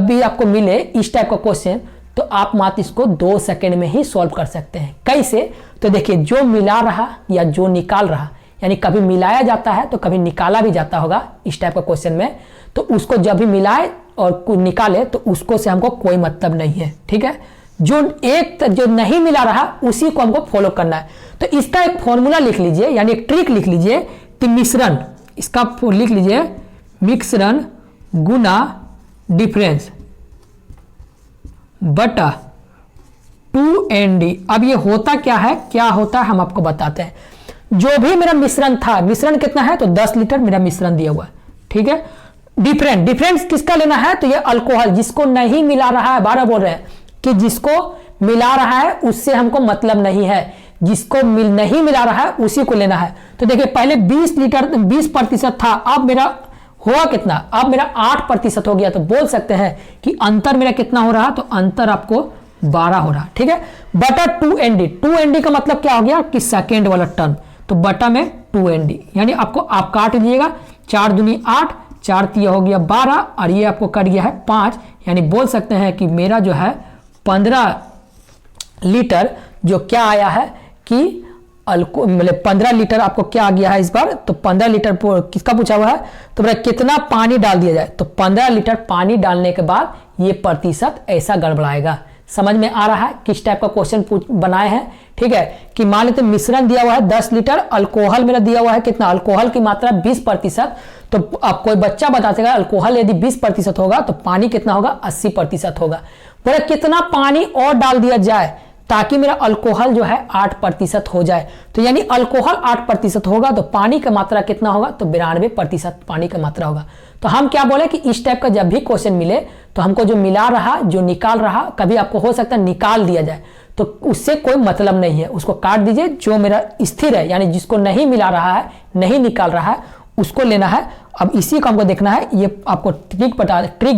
भी आपको मिले इस टाइप का क्वेश्चन, तो आप मात्र इसको 2 सेकंड में ही सॉल्व कर सकते हैं। कैसे, तो देखिए, जो मिला रहा या जो निकाल रहा, यानी कभी मिलाया जाता है तो कभी निकाला भी जाता होगा इस टाइप का क्वेश्चन में, तो उसको जब भी मिलाए और निकाले तो उसको से हमको कोई मतलब नहीं है। ठीक है, जो नहीं मिला रहा उसी को हमको फॉलो करना है। तो इसका एक फॉर्मूला लिख लीजिए, यानी एक ट्रिक लिख लीजिए कि मिश्रण, इसका लिख लीजिए मिश्रण गुना डिफरेंस बटा 2ND। अब ये होता क्या होता है हम आपको बताते हैं। जो भी मेरा मिश्रण था, मिश्रण कितना है, तो 10 लीटर मेरा मिश्रण दिया हुआ है। ठीक है, डिफरेंस किसका लेना है, तो ये अल्कोहल, जिसको नहीं मिला रहा है, 12 बोल रहे हैं कि जिसको मिला रहा है उससे हमको मतलब नहीं है, जिसको नहीं मिला रहा है उसी को लेना है। तो देखिए, पहले 20% था, अब मेरा हुआ कितना, अब मेरा 8% हो गया, तो बोल सकते हैं कि अंतर मेरा कितना हो रहा, तो अंतर आपको 12 हो रहा। ठीक है, बटा 2ND का मतलब क्या हो गया कि सेकेंड वाला टर्म, तो बटा में 2ND, यानी आपको आप काट लीजिएगा, 4 दूनी 8, 4 तिया हो गया 12, और ये आपको कट गया है 5, यानी बोल सकते हैं कि मेरा जो है 15 लीटर जो क्या आया है कि मतलब 15 लीटर आपको क्या आ गया है इस बार, तो 15 लीटर किसका पूछा हुआ है, तो मेरा कितना पानी डाल दिया जाए, तो 15 लीटर पानी डालने के बाद ये प्रतिशत ऐसा गड़बड़ाएगा। समझ में आ रहा है किस टाइप का क्वेश्चन बनाए हैं। ठीक है, कि मान लेते मिश्रण दिया हुआ है 10 लीटर, अल्कोहल मेरा दिया हुआ है कितना, अल्कोहल की मात्रा 20%, तो अब कोई बच्चा बता देगा अल्कोहल यदि 20% होगा तो पानी कितना होगा, 80% होगा। बोले कितना पानी और डाल दिया जाए ताकि मेरा अल्कोहल जो है 8% हो जाए। तो यानी अल्कोहल 8% होगा तो पानी का मात्रा कितना होगा, तो 92% पानी का मात्रा होगा। तो हम क्या बोले कि इस टाइप का जब भी क्वेश्चन मिले तो हमको जो मिला रहा, जो निकाल रहा, कभी आपको हो सकता है निकाल दिया जाए, तो उससे कोई मतलब नहीं है, उसको काट दीजिए। जो मेरा स्थिर है यानी जिसको नहीं मिला रहा है, नहीं निकाल रहा है, उसको लेना है। अब इसी को हमको देखना है। ये आपको ट्रिक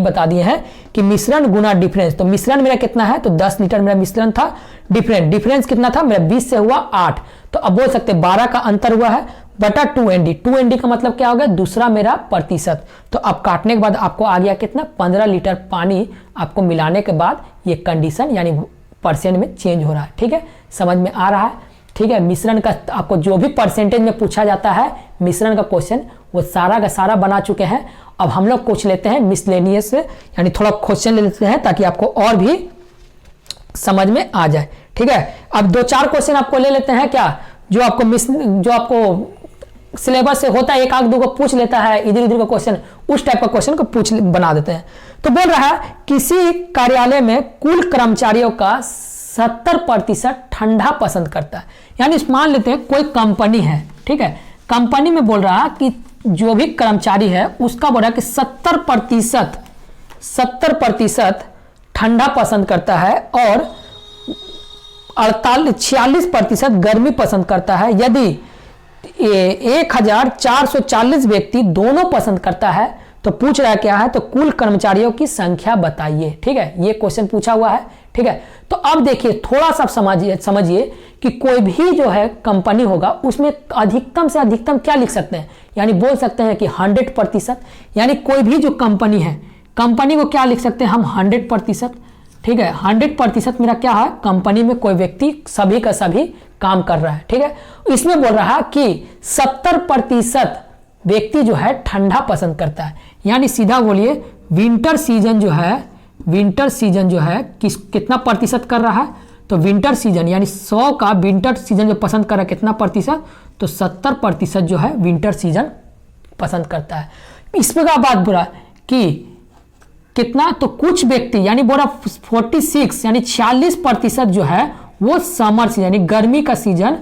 बता दिए हैं कि मिश्रण गुना डिफरेंस। तो मिश्रण मेरा कितना है, तो 10 लीटर मेरा मिश्रण था। डिफरेंस कितना था मेरा, 20 से हुआ 8। तो अब बोल सकते 12 का अंतर हुआ है बटा 2ND। 2ND का मतलब क्या हो गया, दूसरा मेरा प्रतिशत। तो अब काटने के बाद आपको आ गया कितना, 15 लीटर पानी आपको मिलाने के बाद ये कंडीशन यानी परसेंट में चेंज हो रहा है। ठीक है, समझ में आ रहा है। ठीक है, मिश्रण का आपको जो भी परसेंटेज में पूछा जाता है मिश्रण का क्वेश्चन, वो सारा का सारा बना चुके हैं। अब हम लोग कुछ लेते हैं मिसलेनियस यानी थोड़ा क्वेश्चन ले लेते हैं ताकि आपको और भी समझ में आ जाए। ठीक है, अब 2-4 क्वेश्चन आपको ले लेते हैं क्या, जो आपको सिलेबस से होता है, एक आध दो को पूछ लेता है इधर उधर का क्वेश्चन, उस टाइप का क्वेश्चन को बना देते हैं। तो बोल रहा है किसी कार्यालय में कुल कर्मचारियों का 70% ठंडा पसंद करता है। यानी मान लेते हैं कोई कंपनी है, ठीक है, कंपनी में बोल रहा है कि जो भी कर्मचारी है उसका बोल रहा है कि 70% ठंडा पसंद करता है और 46% गर्मी पसंद करता है। यदि 1440 व्यक्ति दोनों पसंद करता है तो पूछ रहा है क्या है, तो कुल कर्मचारियों की संख्या बताइए। ठीक है, ये क्वेश्चन पूछा हुआ है। ठीक है, तो अब देखिए थोड़ा सा समझिए कि कोई भी जो है कंपनी होगा उसमें अधिकतम से अधिकतम क्या लिख सकते हैं, यानी बोल सकते हैं कि 100%। यानी कोई भी जो कंपनी है, कंपनी को क्या लिख सकते हैं हम, 100%। ठीक है, 100% मेरा क्या है, कंपनी में कोई व्यक्ति सभी का सभी काम कर रहा है। ठीक है, इसमें बोल रहा है कि 70% व्यक्ति जो है ठंडा पसंद करता है। यानी सीधा बोलिए विंटर सीजन जो है कितना प्रतिशत कर रहा है, तो विंटर सीजन यानी 100 का विंटर सीजन जो पसंद कर रहा है कितना प्रतिशत, तो 70% जो है विंटर सीजन पसंद करता है। इसमें का बात बोला कि कितना, तो कुछ व्यक्ति यानी बोला 46 यानी 40% जो है वो समर सीजन यानी गर्मी का सीजन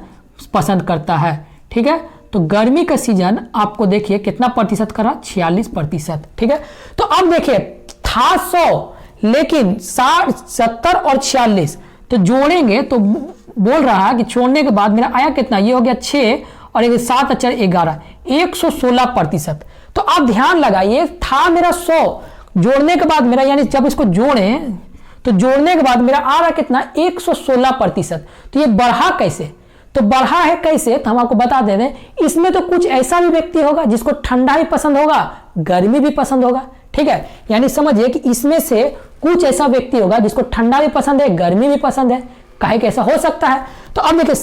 पसंद करता है। ठीक है, तो गर्मी का सीजन आपको देखिए कितना प्रतिशत कर रहा, 46%। ठीक है, तो अब देखिए था 100 लेकिन 70 और 46 तो जोड़ेंगे तो बोल रहा है कि छोड़ने के बाद मेरा आया कितना, ये हो गया 6 और 7 4 11 116%। तो आप ध्यान लगाइए, था मेरा 100, जोड़ने के बाद मेरा यानी जब इसको जोड़ें तो जोड़ने के बाद मेरा आ रहा कितना, 116%। तो ये बढ़ा कैसे, तो बढ़ा है कैसे, तो हम आपको बता दे दें। इसमें तो कुछ ऐसा भी व्यक्ति होगा जिसको ठंडा भी पसंद होगा, गर्मी भी पसंद होगा। ठीक है, यानी समझिए कि इसमें से कुछ ऐसा व्यक्ति होगा जिसको ठंडा भी पसंद है, गर्मी भी पसंद है। काहे कैसा हो सकता है, तो अब देखिए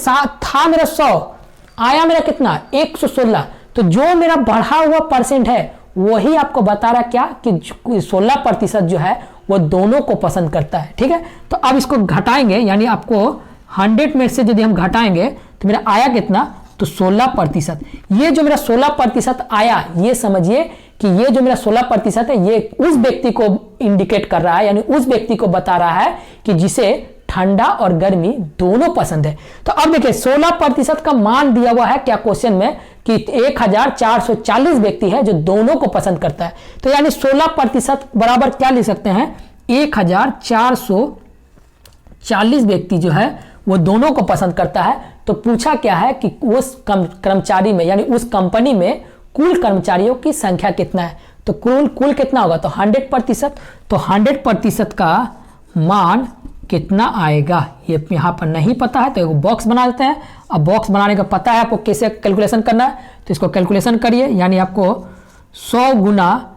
था मेरा 100, आया मेरा कितना 116। तो जो मेरा बढ़ा हुआ परसेंट है वही आपको बता रहा क्या कि 16% जो है वो दोनों को पसंद करता है। ठीक है, तो अब इसको घटाएंगे यानी आपको 100 में से यदि हम घटाएंगे तो मेरा आया कितना, तो 16%। ये जो मेरा 16% आया, ये समझिए कि ये जो मेरा 16% है ये उस व्यक्ति को इंडिकेट कर रहा है, यानी उस व्यक्ति को बता रहा है कि जिसे ठंडा और गर्मी दोनों पसंद है। तो अब देखिए 16% का मान दिया हुआ है क्या क्वेश्चन में कि 1440 व्यक्ति है जो दोनों को पसंद करता है। तो यानी 16% बराबर क्या लिख सकते हैं, 1440 व्यक्ति जो है वो दोनों को पसंद करता है। तो पूछा क्या है कि उस कर्मचारी में यानी उस कंपनी में कुल कर्मचारियों की संख्या कितना है, तो कुल कितना होगा, तो 100%। तो 100% का मान कितना आएगा, ये यहाँ पर नहीं पता है तो एक बॉक्स बना देते हैं। अब बॉक्स बनाने का पता है आपको कैसे कैलकुलेशन करना है, तो इसको कैलकुलेशन करिए। यानी आपको 100 गुना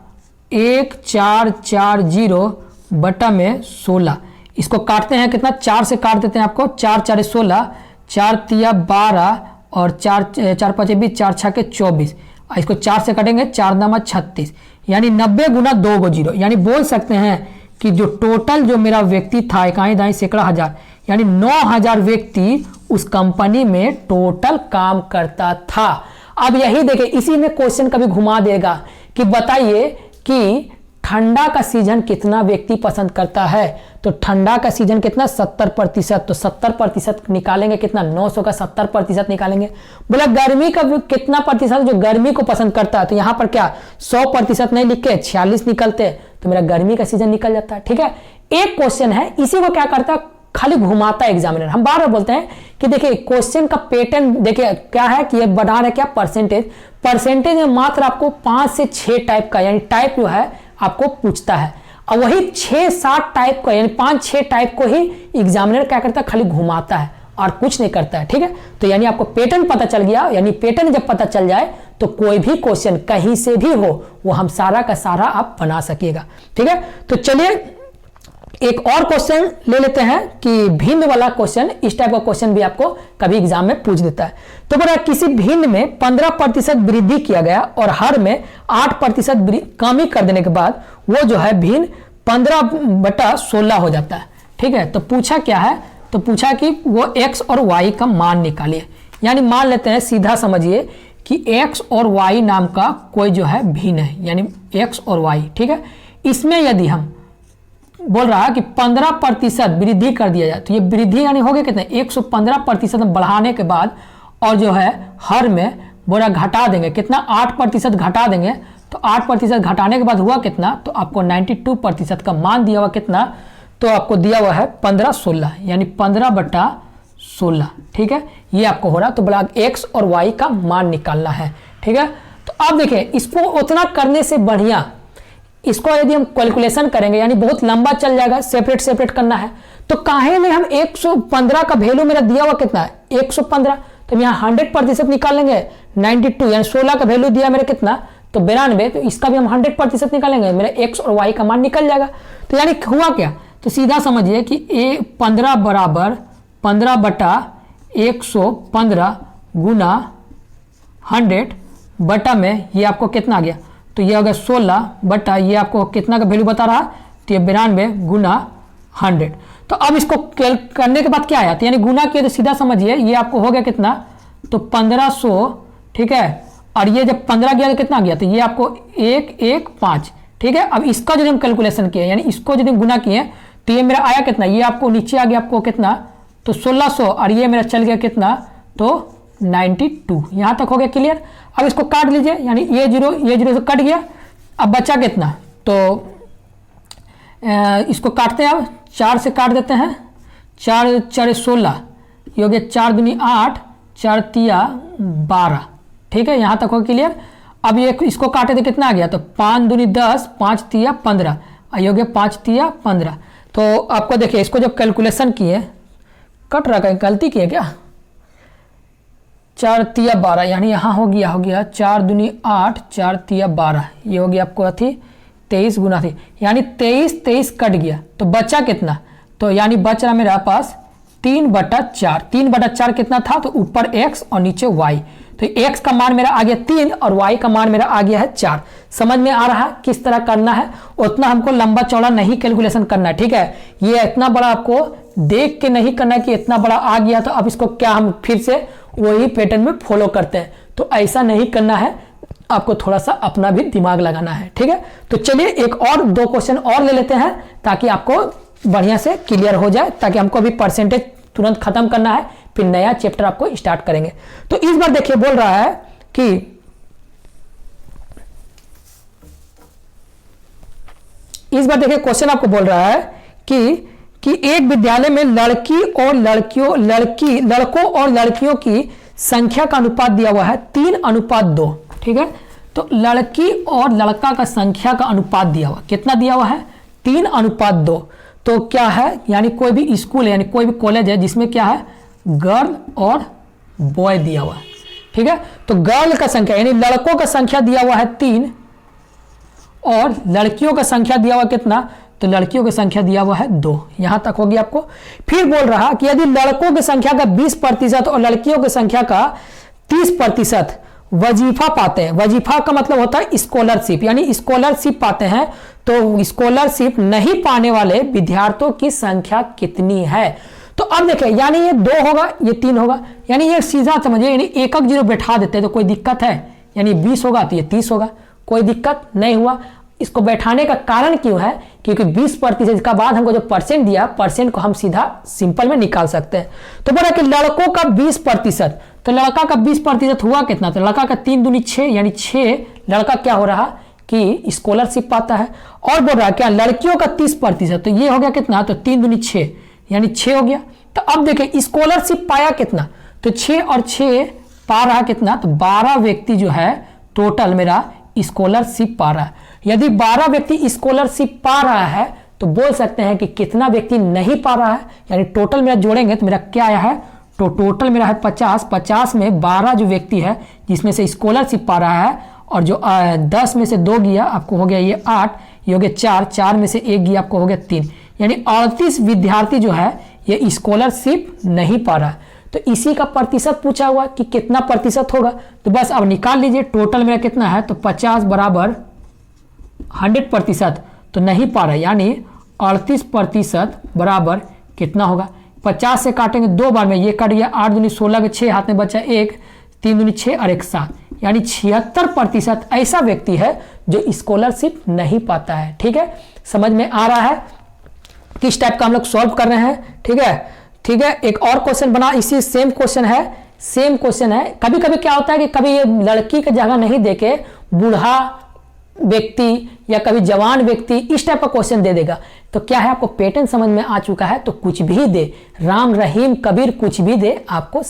1440 बटा में 16, इसको काटते हैं कितना, 4 से काट देते हैं आपको, 4 4 16, 4 तिया 12 और 4 5 20, 4 6 के 24। इसको 4 से काटेंगे, 4 9 36 यानी 90 गुना 2 गो 0। यानी बोल सकते हैं कि जो टोटल जो मेरा व्यक्ति था इकाई दाई सैकड़ा हजार यानी 9000 व्यक्ति उस कंपनी में टोटल काम करता था। अब यही देखिए इसी में क्वेश्चन कभी घुमा देगा कि बताइए कि ठंडा का सीजन कितना व्यक्ति पसंद करता है? तो ठंडा का सीजन कितना? 70%। तो 70% निकालेंगे कितना? 900 का 70% निकालेंगे। बोला गर्मी का कितना प्रतिशत जो गर्मी को पसंद करता है? तो यहाँ पर क्या 100% नहीं लिख के 46 निकलते, तो मेरा गर्मी का सीजन निकल जाता है। ठीक है, एक क्वेश्चन है, इसी को क्या करता है, खाली घुमाता है एग्जामिनर। हम बार बार बोलते हैं कि देखिए क्वेश्चन का पैटर्न देखिए क्या है कि ये बना रहा है क्या, परसेंटेज में मात्र आपको 5 से 6 टाइप का यानी टाइप जो है आपको पूछता है, और वही 6-7 टाइप का यानी 5-6 टाइप को ही एग्जामिनर क्या करता है, खाली घुमाता है और कुछ नहीं करता है। ठीक है, तो यानी आपको पैटर्न पता चल गया, यानी पैटर्न जब पता चल जाए तो कोई भी क्वेश्चन कहीं से भी हो वो हम सारा का सारा आप बना सकिएगा। ठीक है, तो चलिए एक और क्वेश्चन ले लेते हैं कि भिन्न वाला क्वेश्चन, इस टाइप का क्वेश्चन भी आपको कभी एग्जाम में पूछ देता है। तो बोला किसी भिन्न में 15% वृद्धि किया गया और हर में 8% कमी कर देने के बाद वो जो है भिन्न 15/16 हो जाता है। ठीक है, तो पूछा क्या है, तो पूछा कि वो x और y का मान निकालिए। यानी मान लेते हैं, सीधा समझिए कि x और y नाम का कोई जो है भिन्न है, यानी x और y। ठीक है, इसमें यदि हम बोल रहा है कि 15% वृद्धि कर दिया जाए, तो ये वृद्धि यानी हो गया कितने, 115% बढ़ाने के बाद और जो है हर में बोला घटा देंगे कितना, 8% घटा देंगे। तो 8% घटाने के बाद हुआ कितना, तो आपको 92% का मान दिया हुआ कितना, तो आपको दिया हुआ है 15/16 यानी 15/16। ठीक है, ये आपको हो रहा, तो बोला x और y का मान निकालना है। ठीक है, तो अब देखिए इसको उतना करने से बढ़िया इसको यदि हम कैलकुलेशन करेंगे यानी बहुत लंबा चल जाएगा, सेपरेट करना है, तो काहे में हम 115 का वैल्यू मेरा दिया हुआ कितना है 115, तो हम यहाँ 100% निकालेंगे 92 यानी 16 का वैल्यू दिया मेरा कितना, तो 92, तो इसका भी हम 100% निकालेंगे, मेरा x और y का मान निकल जाएगा। तो यानी हुआ क्या, तो सीधा समझिए कि 15 बराबर 15/115 गुना 100 बटा में ये आपको कितना आ गया, तो ये अगर 16 बटा ये आपको कितना का वैल्यू बता रहा, तो ये 92 गुना 100। तो अब इसको करने के बाद क्या आया, तो यानी गुना किया तो सीधा समझिए ये आपको हो गया कितना, तो 1500। ठीक है, और ये जब 15 गया तो कितना गया, तो ये आपको 115। ठीक है, अब इसका जो हम कैलकुलेशन किए यानी इसको जो गुना किए तो ये मेरा आया कितना, ये आपको नीचे आ गया आपको कितना, तो 1600, और ये मेरा चल गया कितना, तो 92। यहाँ तक हो गया क्लियर। अब इसको काट लीजिए, यानी ये जीरो से कट गया, अब बचा कितना, तो इसको काटते हैं, अब 4 से काट देते हैं, 4 4 16, ये हो गया 4 दूनी 8, 4 तिया 12। ठीक है, यहाँ तक हो क्लियर। अब ये इसको काटे तो कितना आ गया, तो 5 दूनी 10, 5 तिया 15, ये हो गया 5 तिया 15। तो आपको देखिए इसको जब कैलकुलेशन किए, कट रहा है, गलती की है क्या, 4 तिया 12 यानी यहाँ हो गया 4 दूनी 8, 4 तिया 12, ये हो गया आपको अथी 23 गुना थी, यानी 23 कट गया, तो बचा कितना, तो यानी बच रहा मेरा पास 3/4। 3/4 कितना था, तो ऊपर x और नीचे y, तो x का मान मेरा आ गया 3 और y का मान मेरा आ गया है 4। समझ में आ रहा है किस तरह करना है, उतना हमको लंबा चौड़ा नहीं कैलकुलेशन करना है। ठीक है, ये इतना बड़ा आपको देख के नहीं करना है कि इतना बड़ा आ गया तो अब इसको क्या हम फिर से वही पैटर्न में फॉलो करते हैं, तो ऐसा नहीं करना है, आपको थोड़ा सा अपना भी दिमाग लगाना है। ठीक है, तो चलिए एक और 2 क्वेश्चन और ले लेते हैं ताकि आपको बढ़िया से क्लियर हो जाए, ताकि हमको अभी परसेंटेज तुरंत खत्म करना है, फिर नया चैप्टर आपको स्टार्ट करेंगे। तो इस बार देखिए बोल रहा है कि इस बार देखिए क्वेश्चन आपको बोल रहा है कि एक विद्यालय में लड़कों और लड़कियों की संख्या का अनुपात दिया हुआ है 3:2। ठीक है, तो लड़की और लड़का का संख्या का अनुपात दिया हुआ, कितना दिया हुआ है 3:2। तो क्या है, यानी कोई भी स्कूल है यानी कोई भी कॉलेज है जिसमें क्या है गर्ल और बॉय दिया हुआ है। ठीक है, तो गर्ल का संख्या यानी लड़कों का संख्या दिया हुआ है 3 और लड़कियों का संख्या दिया हुआ कितना, तो लड़कियों की संख्या दिया हुआ है 2। यहां तक होगी आपको। फिर बोल रहा कि यदि लड़कों की संख्या का 20% और लड़कियों की संख्या का 30% वजीफा पाते हैं, वजीफा का मतलब होता है स्कॉलरशिप, यानी स्कॉलरशिप पाते हैं, तो स्कॉलरशिप नहीं पाने वाले विद्यार्थियों की संख्या कितनी है। तो अब देखिए यानी ये 2 होगा, ये 3 होगा, यानी ये सीधा समझिए, यानी एक जीरो बैठा देते हैं तो कोई दिक्कत है, यानी 20 होगा तो ये 30 होगा, कोई दिक्कत नहीं हुआ। इसको बैठाने का कारण क्यों है, क्योंकि 20% का बाद हमको जो परसेंट दिया, परसेंट को हम सीधा सिंपल में निकाल सकते हैं। तो बोला कि लड़कों का 20%, तो लड़का का 20% हुआ कितना, तो लड़का का 3 दूनी 6, यानी 6 लड़का क्या हो रहा कि स्कॉलरशिप पाता है। और बोल रहा क्या लड़कियों का 30%, तो ये हो गया कितना, तो 3 दूनी 6 यानी 6 हो गया। तो अब देखें स्कॉलरशिप पाया कितना, तो 6 और 6 पा रहा कितना, तो 12 व्यक्ति जो है टोटल मेरा स्कॉलरशिप पा रहा है। यदि 12 व्यक्ति स्कॉलरशिप पा रहा है तो बोल सकते हैं कि कितना व्यक्ति नहीं पा रहा है, यानी टोटल मेरा जोड़ेंगे तो मेरा क्या आया है, तो टोटल मेरा है 50 में 12 जो व्यक्ति है जिसमें से स्कॉलरशिप पा रहा है, और जो 10 में से 2 गया आपको हो गया ये 8, ये हो गया 4 में से 1 गया आपको हो गया 3, यानी 38 विद्यार्थी जो है ये स्कॉलरशिप नहीं पा रहा है। तो इसी का प्रतिशत पूछा हुआ कि कितना प्रतिशत होगा, तो बस अब निकाल लीजिए टोटल मेरा कितना है, तो 50 बराबर 100%, तो नहीं पा रहा, यानी 38% बराबर कितना होगा, 50 से काटेंगे 2 बार में, ये कट गया 8 दूनी 16 के 6 हाथ में बचा 1, 3 दूनी 6 और 1 7, यानी 76% ऐसा व्यक्ति है जो स्कॉलरशिप नहीं पाता है। ठीक है, समझ में आ रहा है किस टाइप का हम लोग सॉल्व कर रहे हैं। ठीक है, ठीक है, एक और क्वेश्चन बना, इसी सेम क्वेश्चन है। कभी कभी क्या होता है कि कभी ये लड़की की जगह नहीं देके बूढ़ा व्यक्ति या कभी जवान व्यक्ति इस टाइप का क्वेश्चन दे देगा, तो क्या है आपको पैटर्न समझ में आ चुका है, तो कुछ भी दे, राम रहीम कबीर कुछ भी दे आपको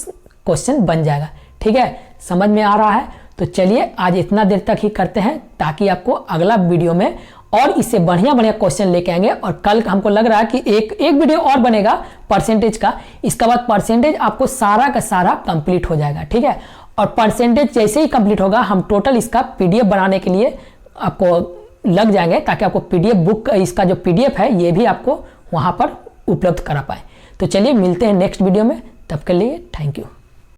क्वेश्चन बन जाएगा। ठीक है, समझ में आ रहा है। तो चलिए आज इतना देर तक ही करते हैं, ताकि आपको अगला वीडियो में और इससे बढ़िया क्वेश्चन लेके आएंगे। और कल हमको लग रहा है कि एक वीडियो और बनेगा परसेंटेज का, इसके बाद परसेंटेज आपको सारा का सारा कंप्लीट हो जाएगा। ठीक है, और परसेंटेज जैसे ही कंप्लीट होगा हम टोटल इसका पीडीएफ बनाने के लिए आपको लग जाएंगे, ताकि आपको पीडीएफ बुक, इसका जो पीडीएफ है ये भी आपको वहां पर उपलब्ध करा पाए। तो चलिए मिलते हैं नेक्स्ट वीडियो में, तब के लिए थैंक यू।